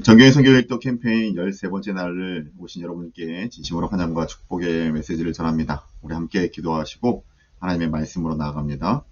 정교의 성경 읽도 캠페인 13번째 날을 오신 여러분께 진심으로 환영과 축복의 메시지를 전합니다. 우리 함께 기도하시고 하나님의 말씀으로 나아갑니다.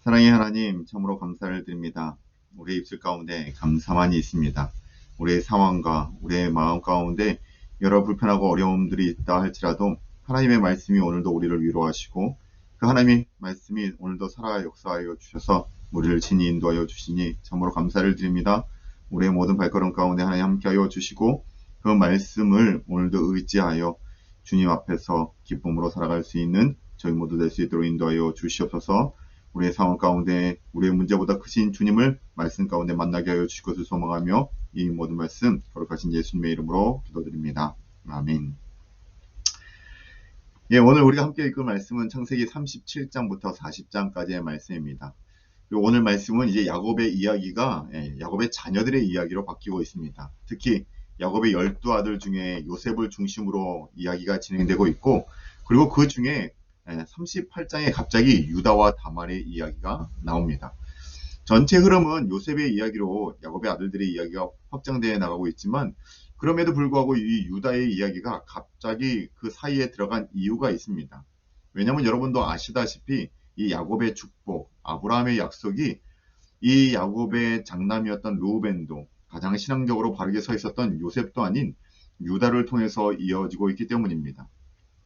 사랑의 하나님, 참으로 감사를 드립니다. 우리의 입술 가운데 감사만이 있습니다. 우리의 상황과 우리의 마음 가운데 여러 불편하고 어려움들이 있다 할지라도 하나님의 말씀이 오늘도 우리를 위로하시고 그 하나님의 말씀이 오늘도 살아 역사하여 주셔서 우리를 친히 인도하여 주시니 참으로 감사를 드립니다. 우리의 모든 발걸음 가운데 하나님 함께하여 주시고 그 말씀을 오늘도 의지하여 주님 앞에서 기쁨으로 살아갈 수 있는 저희 모두 될 수 있도록 인도하여 주시옵소서. 우리의 상황 가운데 우리의 문제보다 크신 주님을 말씀 가운데 만나게 하여 주실 것을 소망하며 이 모든 말씀 거룩하신 예수님의 이름으로 기도드립니다. 아멘. 오늘 우리가 함께 읽을 말씀은 창세기 37장부터 40장까지의 말씀입니다. 오늘 말씀은 이제 야곱의 이야기가 야곱의 자녀들의 이야기로 바뀌고 있습니다. 특히 야곱의 12아들 중에 요셉을 중심으로 이야기가 진행되고 있고, 그리고 그 중에 38장에 갑자기 유다와 다말의 이야기가 나옵니다. 전체 흐름은 요셉의 이야기로 야곱의 아들들의 이야기가 확장되어 나가고 있지만, 그럼에도 불구하고 이 유다의 이야기가 갑자기 그 사이에 들어간 이유가 있습니다. 왜냐하면 여러분도 아시다시피 이 야곱의 축복, 아브라함의 약속이 이 야곱의 장남이었던 르우벤도 가장 신앙적으로 바르게 서 있었던 요셉도 아닌 유다를 통해서 이어지고 있기 때문입니다.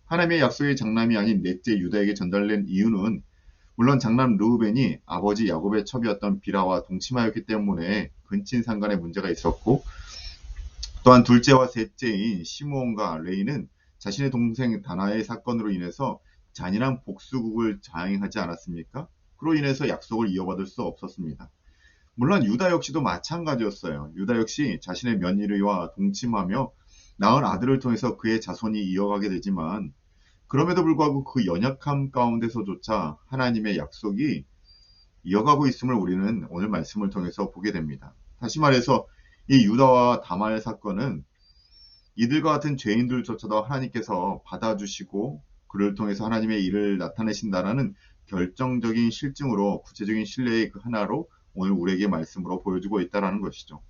하나님의 약속의 장남이 아닌 넷째 유다에게 전달된 이유는 물론 장남 르우벤이 아버지 야곱의 첩이었던 비라와 동침하였기 때문에 근친상간의 문제가 있었고, 또한 둘째와 셋째인 시므온과 레이는 자신의 동생 다나의 사건으로 인해서 잔인한 복수국을 자행하지 않았습니까? 그로 인해서 약속을 이어받을 수 없었습니다. 물론 유다 역시도 마찬가지였어요. 유다 역시 자신의 며느리와 동침하며 낳은 아들을 통해서 그의 자손이 이어가게 되지만, 그럼에도 불구하고 그 연약함 가운데서조차 하나님의 약속이 이어가고 있음을 우리는 오늘 말씀을 통해서 보게 됩니다. 다시 말해서 이 유다와 다말 사건은 이들과 같은 죄인들조차도 하나님께서 받아주시고 그를 통해서 하나님의 일을 나타내신다라는 결정적인 실증으로, 구체적인 신뢰의 그 하나로 오늘 우리에게 말씀으로 보여주고 있다는 것이죠.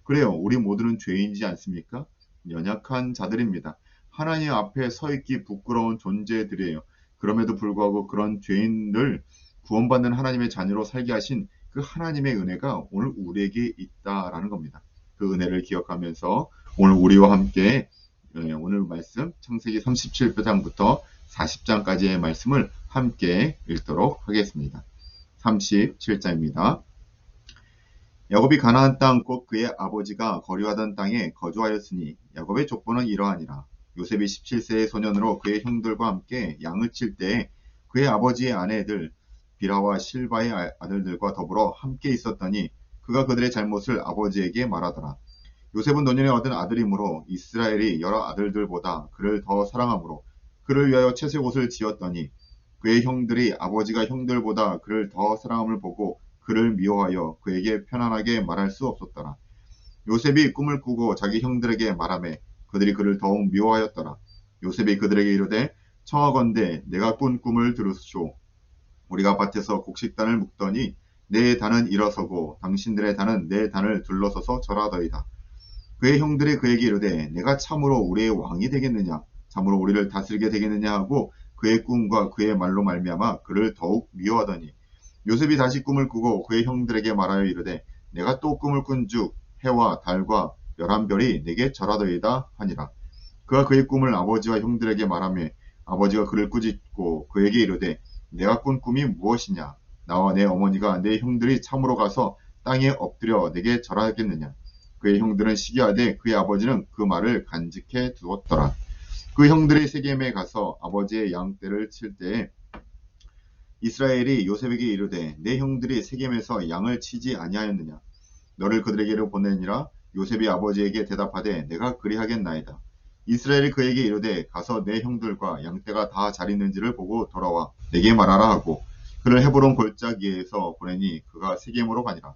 그래요. 우리 모두는 죄인이지 않습니까? 연약한 자들입니다. 하나님 앞에 서 있기 부끄러운 존재들이에요. 그럼에도 불구하고 그런 죄인을 구원받는 하나님의 자녀로 살게 하신 그 하나님의 은혜가 오늘 우리에게 있다라는 겁니다. 그 은혜를 기억하면서 오늘 우리와 함께 오늘 말씀 창세기 37장부터 40장까지의 말씀을 함께 읽도록 하겠습니다. 37장입니다. 야곱이 가나안 땅 곧 그의 아버지가 거류하던 땅에 거주하였으니 야곱의 족보는 이러하니라. 요셉이 17세의 소년으로 그의 형들과 함께 양을 칠 때에 그의 아버지의 아내들 비라와 실바의 아들들과 더불어 함께 있었더니 그가 그들의 잘못을 아버지에게 말하더라. 요셉은 노년에 얻은 아들이므로 이스라엘이 여러 아들들보다 그를 더 사랑하므로 그를 위하여 채색옷을 지었더니 그의 형들이 아버지가 형들보다 그를 더 사랑함을 보고 그를 미워하여 그에게 편안하게 말할 수 없었더라. 요셉이 꿈을 꾸고 자기 형들에게 말하매 그들이 그를 더욱 미워하였더라. 요셉이 그들에게 이르되 청하건대 내가 꾼 꿈을 들으시오. 우리가 밭에서 곡식단을 묶더니 내 단은 일어서고 당신들의 단은 내 단을 둘러서서 절하더이다. 그의 형들이 그에게 이르되 내가 참으로 우리의 왕이 되겠느냐, 참으로 우리를 다스리게 되겠느냐 하고 그의 꿈과 그의 말로 말미암아 그를 더욱 미워하더니 요셉이 다시 꿈을 꾸고 그의 형들에게 말하여 이르되 내가 또 꿈을 꾼즉 해와 달과 11별이 내게 절하더이다 하니라. 그가 그의 꿈을 아버지와 형들에게 말하며 아버지가 그를 꾸짖고 그에게 이르되 내가 꾼 꿈이 무엇이냐, 나와 내 어머니가 내 형들이 참으로 가서 땅에 엎드려 내게 절하겠느냐. 그의 형들은 시기하되 그의 아버지는 그 말을 간직해 두었더라. 그 형들이 세겜에 가서 아버지의 양떼를 칠 때에 이스라엘이 요셉에게 이르되 내 형들이 세겜에서 양을 치지 아니하였느냐. 너를 그들에게로 보내니라. 요셉이 아버지에게 대답하되 내가 그리하겠나이다. 이스라엘이 그에게 이르되 가서 내 형들과 양떼가 다 잘 있는지를 보고 돌아와 내게 말하라 하고 그를 헤브론 골짜기에서 보내니 그가 세겜으로 가니라.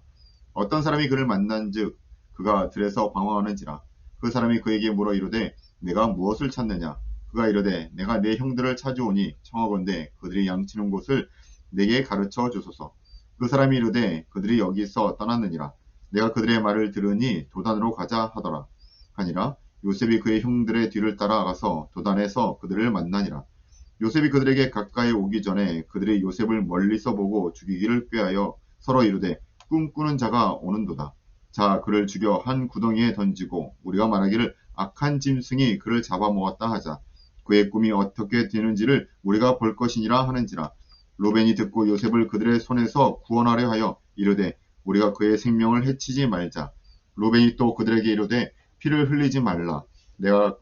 어떤 사람이 그를 만난즉 그가 들에서 방황하는지라. 그 사람이 그에게 물어 이르되 내가 무엇을 찾느냐. 그가 이르되 내가 내 형들을 찾아오니 청하건대 그들이 양치는 곳을 내게 가르쳐 주소서. 그 사람이 이르되 그들이 여기서 떠났느니라. 내가 그들의 말을 들으니 도단으로 가자 하더라. 하니라. 요셉이 그의 형들의 뒤를 따라가서 도단에서 그들을 만나니라. 요셉이 그들에게 가까이 오기 전에 그들이 요셉을 멀리서 보고 죽이기를 꾀하여 서로 이르되 꿈꾸는 자가 오는도다. 자, 그를 죽여 한 구덩이에 던지고 우리가 말하기를 악한 짐승이 그를 잡아먹었다 하자. 그의 꿈이 어떻게 되는지를 우리가 볼 것이니라 하는지라. 로벤이 듣고 요셉을 그들의 손에서 구원하려 하여 이르되 우리가 그의 생명을 해치지 말자. 로벤이 또 그들에게 이르되 피를 흘리지 말라. 내가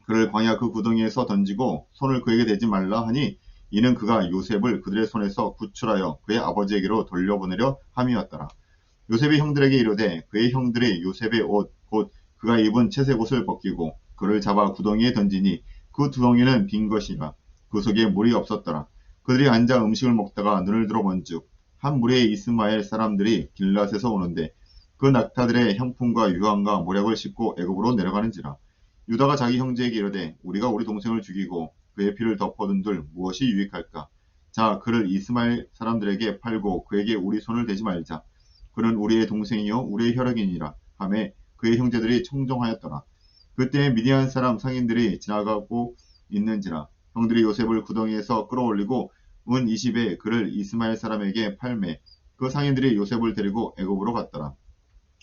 그를 광야 그 구덩이에서 던지고 손을 그에게 대지 말라 하니 이는 그가 요셉을 그들의 손에서 구출하여 그의 아버지에게로 돌려보내려 함이었더라. 요셉이 형들에게 이르되 그의 형들이 요셉의 옷 곧 그가 입은 채색 옷을 벗기고 그를 잡아 구덩이에 던지니 그 구덩이는 빈 것이라. 그 속에 물이 없었더라. 그들이 앉아 음식을 먹다가 눈을 들어 본즉 한 무리의 이스마엘 사람들이 길앗에서 오는데 그 낙타들의 향품과 유황과 모략을 싣고 애굽으로 내려가는지라. 유다가 자기 형제에게 이르되 우리가 우리 동생을 죽이고 그의 피를 덮어둔들 무엇이 유익할까? 자, 그를 이스마엘 사람들에게 팔고 그에게 우리 손을 대지 말자. 그는 우리의 동생이요 우리의 혈육이니라 하매 그의 형제들이 청종하였더라. 그때 미디안 사람 상인들이 지나가고 있는지라. 형들이 요셉을 구덩이에서 끌어올리고 은 20에 그를 이스마엘 사람에게 팔매 그 상인들이 요셉을 데리고 애굽으로 갔더라.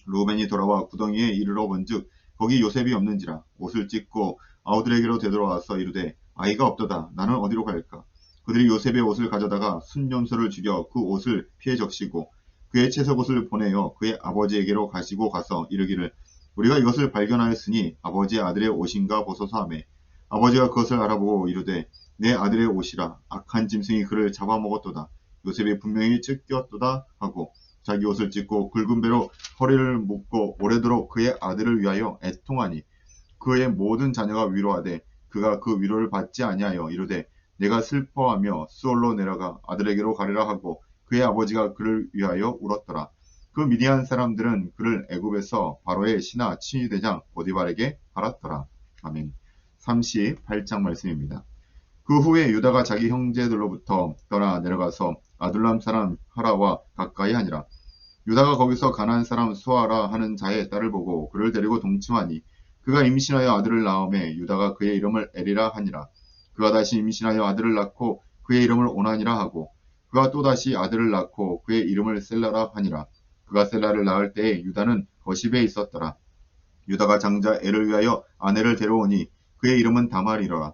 루벤이 돌아와 구덩이에 이르러 본즉 거기 요셉이 없는지라. 옷을 찢고 아우들에게로 되돌아와서 이르되 아이가 없도다. 나는 어디로 갈까? 그들이 요셉의 옷을 가져다가 순념소를 죽여 그 옷을 피해 적시고 그의 채석옷을 보내어 그의 아버지에게로 가시고 가서 이르기를 우리가 이것을 발견하였으니 아버지의 아들의 옷인가 보소서 하매 아버지가 그것을 알아보고 이르되 내 아들의 옷이라. 악한 짐승이 그를 잡아먹었도다. 요셉이 분명히 찢겼도다 하고 자기 옷을 찢고 굵은 배로 허리를 묶고 오래도록 그의 아들을 위하여 애통하니 그의 모든 자녀가 위로하되 그가 그 위로를 받지 아니하여 이르되 내가 슬퍼하며 수월로 내려가 아들에게로 가리라 하고 그의 아버지가 그를 위하여 울었더라. 그 미디안 사람들은 그를 애굽에서 바로의 신하 친위대장 보디발에게 팔았더라. 아멘. 38장 말씀입니다. 그 후에 유다가 자기 형제들로부터 떠나 내려가서 아둘람 사람 하라와 가까이 하니라. 유다가 거기서 가나안 사람 수아라 하는 자의 딸을 보고 그를 데리고 동침하니 그가 임신하여 아들을 낳음에 유다가 그의 이름을 에리라 하니라. 그가 다시 임신하여 아들을 낳고 그의 이름을 오나니라 하고 그가 또다시 아들을 낳고 그의 이름을 셀라라 하니라. 그가 셀라를 낳을 때에 유다는 거십에 있었더라. 유다가 장자 엘을 위하여 아내를 데려오니 그의 이름은 다말이라.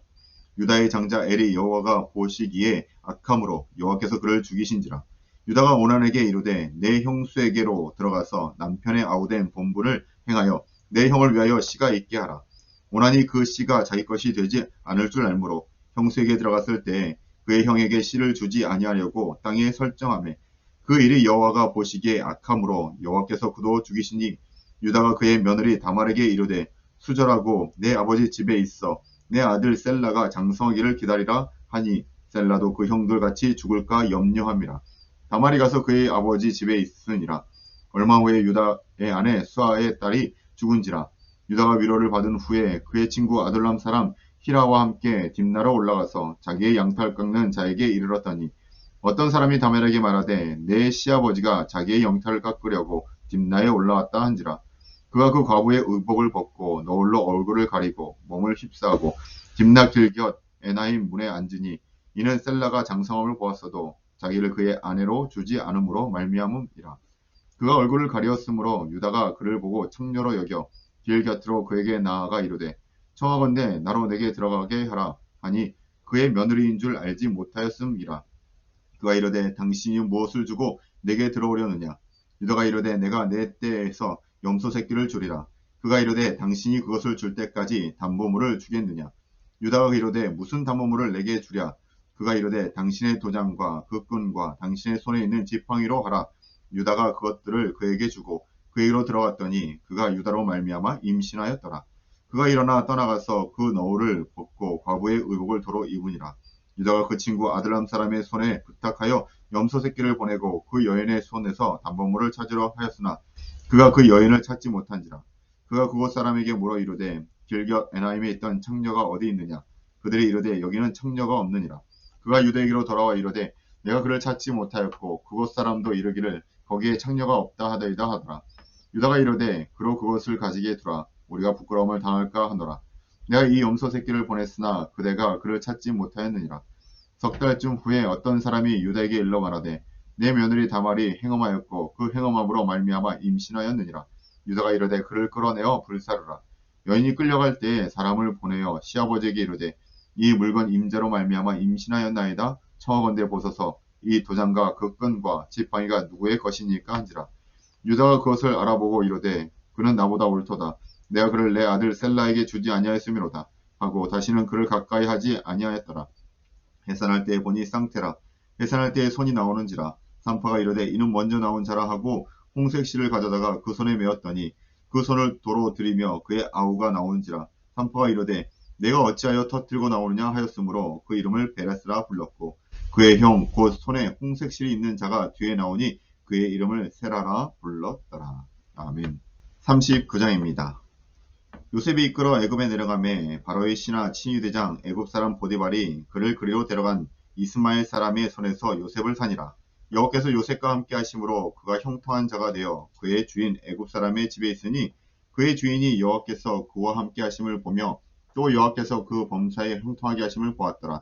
유다의 장자 엘이 여호와가 보시기에 악함으로 여호와께서 그를 죽이신지라. 유다가 오난에게 이르되 내 형수에게로 들어가서 남편의 아우된 본분을 행하여 내 형을 위하여 씨가 있게 하라. 오난이 그 씨가 자기 것이 되지 않을 줄 알므로 형수에게 들어갔을 때에 그의 형에게 씨를 주지 아니하려고 땅에 설정하매 그 일이 여호와가 보시기에 악함으로 여호와께서 그도 죽이시니 유다가 그의 며느리 다말에게 이르되 수절하고 내 아버지 집에 있어 내 아들 셀라가 장성하기를 기다리라 하니 셀라도 그 형들 같이 죽을까 염려함이라. 다말이 가서 그의 아버지 집에 있으니라. 얼마 후에 유다의 아내 수아의 딸이 죽은지라. 유다가 위로를 받은 후에 그의 친구 아둘람 사람 히라와 함께 딥나라 올라가서 자기의 양털 깎는 자에게 이르렀더니 어떤 사람이 다말에게 말하되 내 시아버지가 자기의 양털을 깎으려고 딥나에 올라왔다 한지라. 그가 그 과부의 의복을 벗고 너울로 얼굴을 가리고 몸을 휩싸고 딥나 길곁 에나임 문에 앉으니 이는 셀라가 장성함을 보았어도 자기를 그의 아내로 주지 않음으로 말미암음이라. 그가 얼굴을 가리었으므로 유다가 그를 보고 창녀로 여겨 길 곁으로 그에게 나아가 이르되 청하건대 나로 내게 들어가게 하라 하니 그의 며느리인 줄 알지 못하였음이라. 그가 이르되 당신이 무엇을 주고 내게 들어오려느냐. 유다가 이르되 내가 내 떼에서 염소 새끼를 주리라. 그가 이르되 당신이 그것을 줄 때까지 담보물을 주겠느냐. 유다가 이르되 무슨 담보물을 내게 주랴. 그가 이르되 당신의 도장과 그 끈과 당신의 손에 있는 지팡이로 하라. 유다가 그것들을 그에게 주고 그에게로 들어갔더니 그가 유다로 말미암아 임신하였더라. 그가 일어나 떠나가서 그 너울을 벗고 과부의 의복을 도로 입으니라. 유다가 그 친구 아들람 사람의 손에 부탁하여 염소 새끼를 보내고 그 여인의 손에서 담보물을 찾으려 하였으나 그가 그 여인을 찾지 못한지라. 그가 그곳 사람에게 물어 이르되 길곁 에나임에 있던 창녀가 어디 있느냐. 그들이 이르되 여기는 창녀가 없느니라. 그가 유다에게로 돌아와 이르되 내가 그를 찾지 못하였고 그곳 사람도 이르기를 거기에 창녀가 없다 하더이다 하더라. 유다가 이르되 그로 그것을 가지게 두라. 우리가 부끄러움을 당할까 하노라. 내가 이 염소 새끼를 보냈으나 그대가 그를 찾지 못하였느니라. 석 달쯤 후에 어떤 사람이 유다에게 일러 말하되 내 며느리 다말이 행음하였고 그 행음함으로 말미암아 임신하였느니라. 유다가 이르되 그를 끌어내어 불사르라. 여인이 끌려갈 때에 사람을 보내어 시아버지에게 이르되 이 물건 임자로 말미암아 임신하였나이다. 청하건대 보소서. 이 도장과 그 끈과 지팡이가 누구의 것이니까 한지라. 유다가 그것을 알아보고 이르되 그는 나보다 옳도다. 내가 그를 내 아들 셀라에게 주지 아니하였음이로다 하고 다시는 그를 가까이 하지 아니하였더라. 해산할 때에 보니 쌍태라. 해산할 때에 손이 나오는지라. 산파가 이르되 이는 먼저 나온 자라 하고 홍색 실을 가져다가 그 손에 메었더니 그 손을 도로 들이며 그의 아우가 나오는지라. 산파가 이르되 내가 어찌하여 터뜨리고 나오느냐 하였으므로 그 이름을 베레스라 불렀고 그의 형 곧 손에 홍색 실이 있는 자가 뒤에 나오니 그의 이름을 세라라 불렀더라. 아멘. 39장입니다. 요셉이 이끌어 애굽에 내려가매 바로의 신하 친위대장 애굽 사람 보디발이 그를 그리로 데려간 이스마엘 사람의 손에서 요셉을 사니라. 여호와께서 요셉과 함께 하심으로 그가 형통한 자가 되어 그의 주인 애굽 사람의 집에 있으니 그의 주인이 여호와께서 그와 함께 하심을 보며 또 여호와께서 그 범사에 형통하게 하심을 보았더라.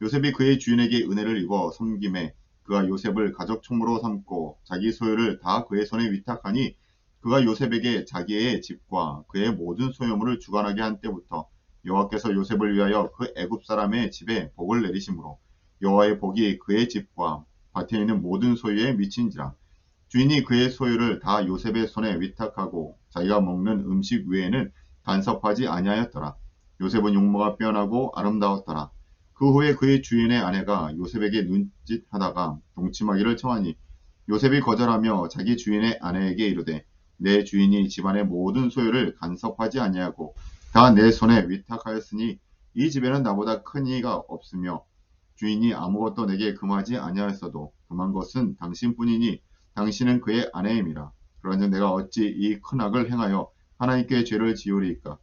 요셉이 그의 주인에게 은혜를 입어 섬김에 그가 요셉을 가족 총무로 삼고 자기 소유를 다 그의 손에 위탁하니 그가 요셉에게 자기의 집과 그의 모든 소유물을 주관하게 한 때부터 여호와께서 요셉을 위하여 그 애굽 사람의 집에 복을 내리심으로 여호와의 복이 그의 집과 밭에 있는 모든 소유에 미친지라. 주인이 그의 소유를 다 요셉의 손에 위탁하고 자기가 먹는 음식 외에는 간섭하지 아니하였더라. 요셉은 용모가 빼어나고 아름다웠더라. 그 후에 그의 주인의 아내가 요셉에게 눈짓하다가 동침하기를 청하니 요셉이 거절하며 자기 주인의 아내에게 이르되 내 주인이 집안의 모든 소유를 간섭하지 아니하고 다 내 손에 위탁하였으니 이 집에는 나보다 큰 이가 없으며 주인이 아무것도 내게 금하지 아니하였어도 금한 것은 당신뿐이니 당신은 그의 아내임이라. 그러니 내가 어찌 이 큰 악을 행하여 하나님께 죄를 지으리이까.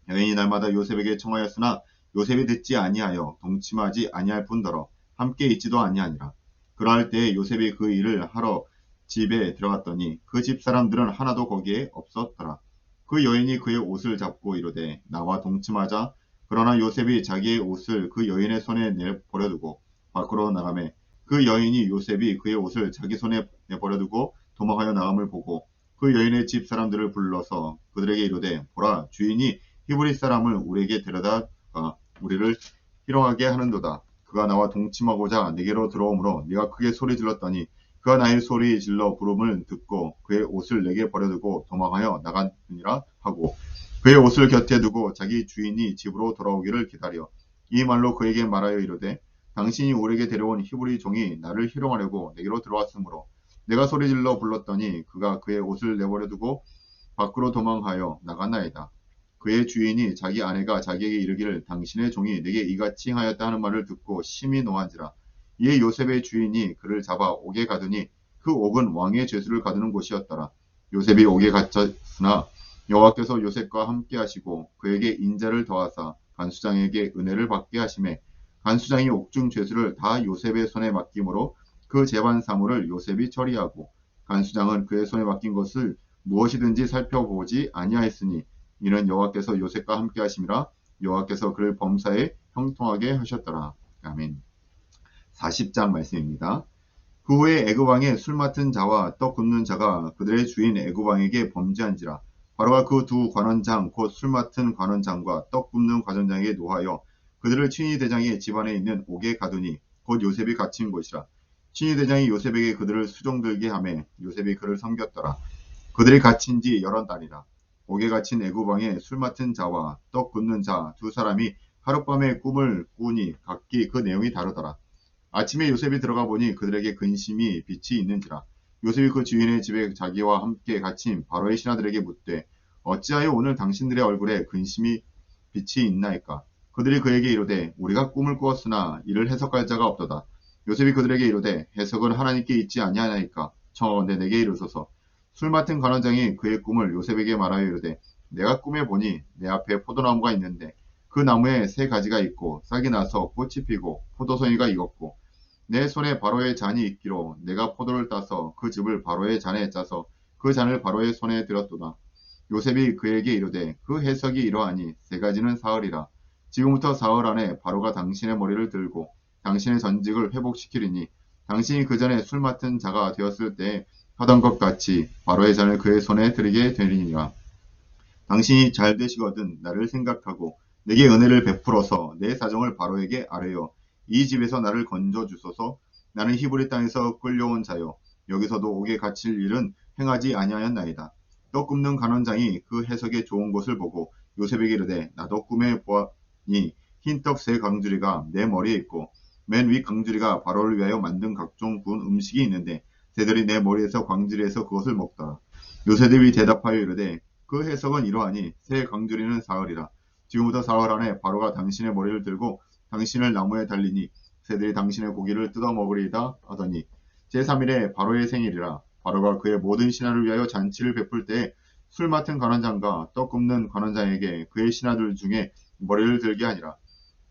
여인이 날마다 요셉에게 청하였으나 요셉이 듣지 아니하여 동침하지 아니할 뿐더러 함께 있지도 아니하니라. 그러할 때에 요셉이 그 일을 하러 집에 들어갔더니 그 집 사람들은 하나도 거기에 없었더라. 그 여인이 그의 옷을 잡고 이르되 나와 동침하자. 그러나 요셉이 자기의 옷을 그 여인의 손에 내버려두고 밖으로 나가매 그 여인이 요셉이 그의 옷을 자기 손에 내버려두고 도망하여 나감을 보고 그 여인의 집 사람들을 불러서 그들에게 이르되 보라 주인이 히브리 사람을 우리에게 데려다가 우리를 희롱하게 하는도다. 그가 나와 동침하고자 내게로 들어오므로 네가 크게 소리 질렀더니 그가 나의 소리 질러 부름을 듣고 그의 옷을 내게 버려두고 도망하여 나가느니라 하고 그의 옷을 곁에 두고 자기 주인이 집으로 돌아오기를 기다려 이 말로 그에게 말하여 이르되 당신이 우리에게 데려온 히브리 종이 나를 희롱하려고 내게로 들어왔으므로 내가 소리질러 불렀더니 그가 그의 옷을 내버려두고 밖으로 도망하여 나갔나이다. 그의 주인이 자기 아내가 자기에게 이르기를 당신의 종이 내게 이같이 하였다 하는 말을 듣고 심히 노한지라. 이에 요셉의 주인이 그를 잡아 옥에 가두니 그 옥은 왕의 죄수를 가두는 곳이었더라. 요셉이 옥에 갇혔으나 여호와께서 요셉과 함께 하시고 그에게 인자를 더하사 간수장에게 은혜를 받게 하심에 간수장이 옥중 죄수를 다 요셉의 손에 맡김으로 그 재반 사물을 요셉이 처리하고 간수장은 그의 손에 맡긴 것을 무엇이든지 살펴보지 아니하였으니 이는 여호와께서 요셉과 함께 하심이라. 여호와께서 그를 범사에 형통하게 하셨더라. 아멘. 40장 말씀입니다. 그 후에 애굽 왕의 술 맡은 자와 떡 굽는 자가 그들의 주인 애굽 왕에게 범죄한지라. 바로가 그 두 관원장 곧 술 맡은 관원장과 떡 굽는 관원장에게 노하여 그들을 친위 대장의 집안에 있는 옥에 가두니 곧 요셉이 갇힌 곳이라. 친위 대장이 요셉에게 그들을 수종들게 하매 요셉이 그를 섬겼더라. 그들이 갇힌 지 여러 달이라. 옥에 갇힌 애굽 왕의 술 맡은 자와 떡 굽는 자 두 사람이 하룻밤에 꿈을 꾸니 각기 그 내용이 다르더라. 아침에 요셉이 들어가 보니 그들에게 근심이 빛이 있는지라. 요셉이 그 주인의 집에 자기와 함께 갇힌 바로의 신하들에게 묻되 어찌하여 오늘 당신들의 얼굴에 근심이 빛이 있나이까. 그들이 그에게 이르되 우리가 꿈을 꾸었으나 이를 해석할 자가 없도다. 요셉이 그들에게 이르되 해석은 하나님께 있지 아니하나이까. 청하건대 내게 이르소서. 술 맡은 관원장이 그의 꿈을 요셉에게 말하여 이르되 내가 꿈에 보니 내 앞에 포도나무가 있는데 그 나무에 세 가지가 있고 싹이 나서 꽃이 피고 포도송이가 익었고 내 손에 바로의 잔이 있기로 내가 포도를 따서 그 즙을 바로의 잔에 짜서 그 그 잔을 바로의 손에 들었도다. 요셉이 그에게 이르되 그 해석이 이러하니 세 가지는 사흘이라. 지금부터 사흘 안에 바로가 당신의 머리를 들고 당신의 전직을 회복시키리니 당신이 그 전에 술 맡은 자가 되었을 때 하던 것 같이 바로의 잔을 그의 손에 들이게 되리니라. 당신이 잘 되시거든 나를 생각하고 내게 은혜를 베풀어서 내 사정을 바로에게 아뢰어 이 집에서 나를 건져 주소서. 나는 히브리 땅에서 끌려온 자요 여기서도 옥에 갇힐 일은 행하지 아니하였나이다. 떡 굽는 간원장이 그 해석에 좋은 것을 보고 요셉에게 이르되 나도 꿈에 보았니 흰 떡 세 강주리가 내 머리에 있고 맨 위 강주리가 바로를 위하여 만든 각종 구운 음식이 있는데 새들이 내 머리에서 광주리에서 그것을 먹더라. 요셉이 대답하여 이르되 그 해석은 이러하니 새 강주리는 사흘이라. 지금부터 사흘 안에 바로가 당신의 머리를 들고 당신을 나무에 달리니 새들이 당신의 고기를 뜯어 먹으리이다 하더니 제3일에 바로의 생일이라. 바로가 그의 모든 신하를 위하여 잔치를 베풀 때에 술 맡은 관원장과 떡 굽는 관원장에게 그의 신하들 중에 머리를 들게 하니라.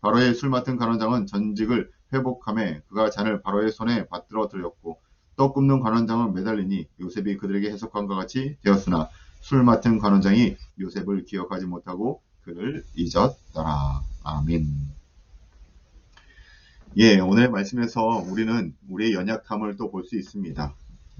바로의 술 맡은 관원장은 전직을 회복함에 그가 잔을 바로의 손에 받들어 들였고 떡 굽는 관원장은 매달리니 요셉이 그들에게 해석한 것 같이 되었으나 술 맡은 관원장이 요셉을 기억하지 못하고 그를 잊었더라. 아멘. 예, 오늘 말씀에서 우리는 우리의 연약함을 또 볼 수 있습니다.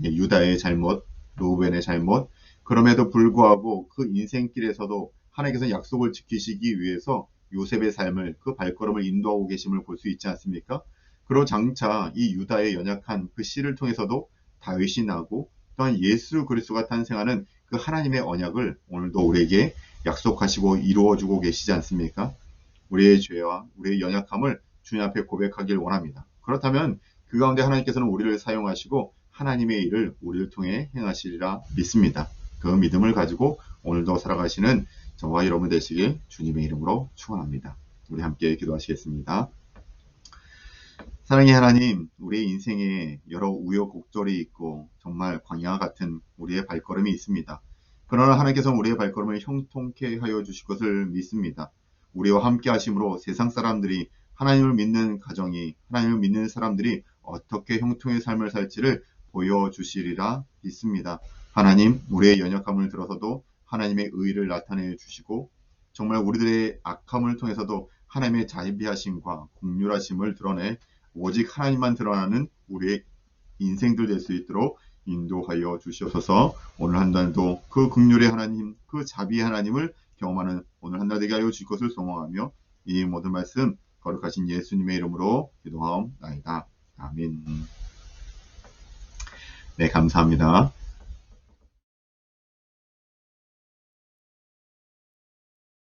예, 유다의 잘못, 루벤의 잘못, 그럼에도 불구하고 그 인생길에서도 하나님께서 약속을 지키시기 위해서 요셉의 삶을, 그 발걸음을 인도하고 계심을 볼 수 있지 않습니까? 그리고 장차 이 유다의 연약한 그 씨를 통해서도 다윗이 나고 또한 예수 그리스도가 탄생하는 그 하나님의 언약을 오늘도 우리에게 약속하시고 이루어주고 계시지 않습니까? 우리의 죄와 우리의 연약함을 주님 앞에 고백하길 원합니다. 그렇다면 그 가운데 하나님께서는 우리를 사용하시고 하나님의 일을 우리를 통해 행하시리라 믿습니다. 그 믿음을 가지고 오늘도 살아가시는 저와 여러분 되시길 주님의 이름으로 축원합니다. 우리 함께 기도하시겠습니다. 사랑의 하나님, 우리의 인생에 여러 우여곡절이 있고 정말 광야 같은 우리의 발걸음이 있습니다. 그러나 하나님께서는 우리의 발걸음을 형통케 하여 주실 것을 믿습니다. 우리와 함께 하심으로 세상 사람들이 하나님을 믿는 가정이, 하나님을 믿는 사람들이 어떻게 형통의 삶을 살지를 보여주시리라 믿습니다. 하나님, 우리의 연약함을 들어서도 하나님의 의를 나타내 주시고 정말 우리들의 악함을 통해서도 하나님의 자비하심과 긍휼하심을 드러내 오직 하나님만 드러나는 우리의 인생들 될 수 있도록 인도하여 주시옵소서. 오늘 한 달도 그 긍휼의 하나님, 그 자비의 하나님을 경험하는 오늘 한 달 되게 하여 주실 것을 소망하며 이 모든 말씀 거룩하신 예수님의 이름으로 기도하옵나이다. 아멘. 네, 감사합니다.